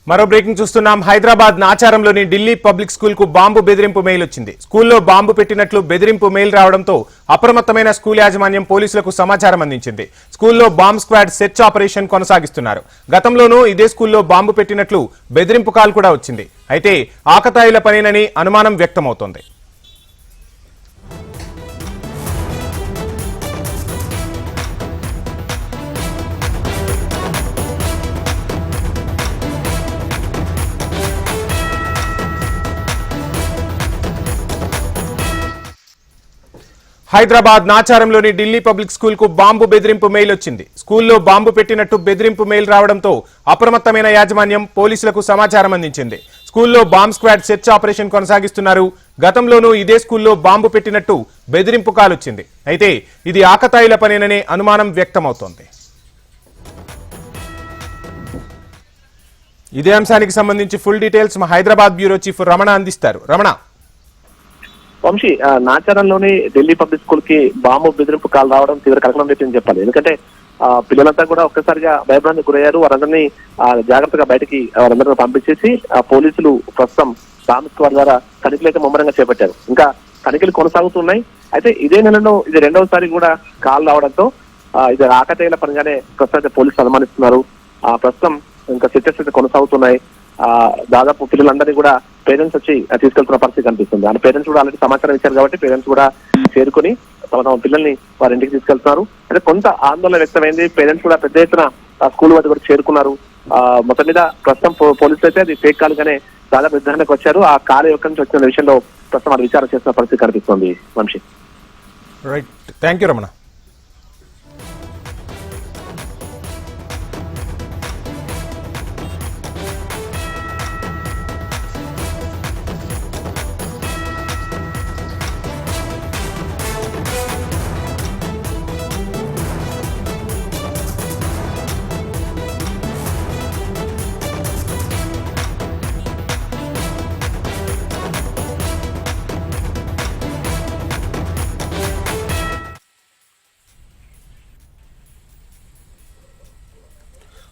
మరో బ్రేకింగ్ చూస్తున్నాం. హైదరాబాద్ నాచారంలోని ఢిల్లీ పబ్లిక్ స్కూల్ కు బాంబు బెదిరింపు మెయిల్ వచ్చింది. స్కూల్లో బాంబు పెట్టినట్లు బెదిరింపు మెయిల్ రావడంతో అప్రమత్తమైన స్కూల్ యాజమాన్యం పోలీసులకు సమాచారం అందించింది. స్కూల్లో బాంబ్ స్క్వాడ్ సెర్చ్ ఆపరేషన్ కొనసాగిస్తున్నారు. గతంలోనూ ఇదే స్కూల్లో బాంబు పెట్టినట్లు బెదిరింపు కాల్ కూడా వచ్చింది. అయితే ఆకతాయిల పనేనని అనుమానం వ్యక్తమవుతోంది. హైదరాబాద్ నాచారంలోని ఢిల్లీ పబ్లిక్ స్కూల్ కు బాంబు బెదిరింపు మెయిల్ వచ్చింది. స్కూల్లో బాంబు పెట్టినట్టు బెదిరింపు మెయిల్ రావడంతో అప్రమత్తమైన యాజమాన్యం పోలీసులకు సమాచారం అందించింది. స్కూల్లో బాంబ్ స్క్వాడ్ సెర్చ్ ఆపరేషన్ కొనసాగిస్తున్నారు. గతంలోనూ ఇదే స్కూల్లో బాంబు పెట్టినట్టు బెదిరింపు కాల్ వచ్చింది. అయితే ఇది ఆకతాయిల పనేననే అనుమానం వ్యక్తమవుతోంది. ఇదే అంశానికి సంబంధించి ఫుల్ డీటెయిల్స్ మా హైదరాబాద్ బ్యూరో చీఫ్ రమణ అందిస్తారు. రమణ, వంశీ, నాచారంలోని ఢిల్లీ పబ్లిక్ స్కూల్ కి బాంబు బెదిరింపు కాల్ రావడం తీవ్ర కలకలం రేపని చెప్పాలి. ఎందుకంటే పిల్లలంతా కూడా ఒక్కసారిగా భయభ్రాంతికి గురయ్యారు. వారందరినీ జాగ్రత్తగా బయటికి వారందరినీ పంపించేసి పోలీసులు ప్రస్తుతం బాంబ్ స్క్వాడ్ ద్వారా తనిఖీలు అయితే ముమ్మరంగా చేపట్టారు. ఇంకా తనిఖీలు కొనసాగుతున్నాయి. అయితే ఇదే నెలలో ఇది రెండవసారి కూడా కాల్ రావడంతో ఇది ఆకతాయిల పనిగానే ప్రస్తుతం పోలీసులు అనుమానిస్తున్నారు. ప్రస్తుతం ఇంకా చర్చలు అయితే కొనసాగుతున్నాయి. దాదాపు పిల్లలందరినీ కూడా పేరెంట్స్ వచ్చి తీసుకెళ్తున్న పరిస్థితి కనిపిస్తుంది. ఆ పేరెంట్స్ కూడా ఆల్రెడీ సమాచారం ఇచ్చారు కాబట్టి పేరెంట్స్ కూడా చేరుకుని తమ పిల్లల్ని వారి ఇంటికి తీసుకెళ్తున్నారు. అంటే కొంత ఆందోళన వ్యక్తమైంది. పేరెంట్స్ కూడా పెద్ద ఎత్తున స్కూల్ వద్ద కూడా చేరుకున్నారు. మొత్తం మీద ప్రస్తుతం పోలీసులు అయితే అది ఫేక్ కాల్ గానే దాదాపు నిర్ధారణకు వచ్చారు. ఆ కాల్ ఎక్కడి నుంచి వచ్చిన విషయంలో ప్రస్తుతం వారు విచారణ చేస్తున్న పరిస్థితి కనిపిస్తుంది. Vamshi, right, thank you Ramana.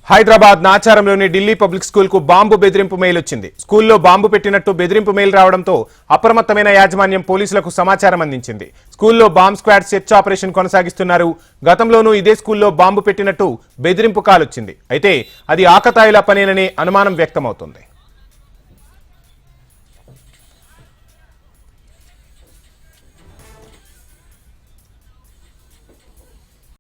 Hyderabad నాచారంలోని ఢిల్లీ పబ్లిక్ స్కూల్ కు బాంబు బెదిరింపు మెయిల్ వచ్చింది. స్కూల్లో బాంబు పెట్టినట్టు బెదిరింపు మెయిల్ రావడంతో అప్రమత్తమైన యాజమాన్యం పోలీసులకు సమాచారం అందించింది. స్కూల్లో బాంబ్ స్క్వాడ్ సెర్చ్ ఆపరేషన్ కొనసాగిస్తున్నారు. గతంలోనూ ఇదే స్కూల్లో బాంబు పెట్టినట్టు బెదిరింపు కాల్ వచ్చింది. అయితే అది ఆకతాయిల పనేననే అనుమానం వ్యక్తమవుతోంది.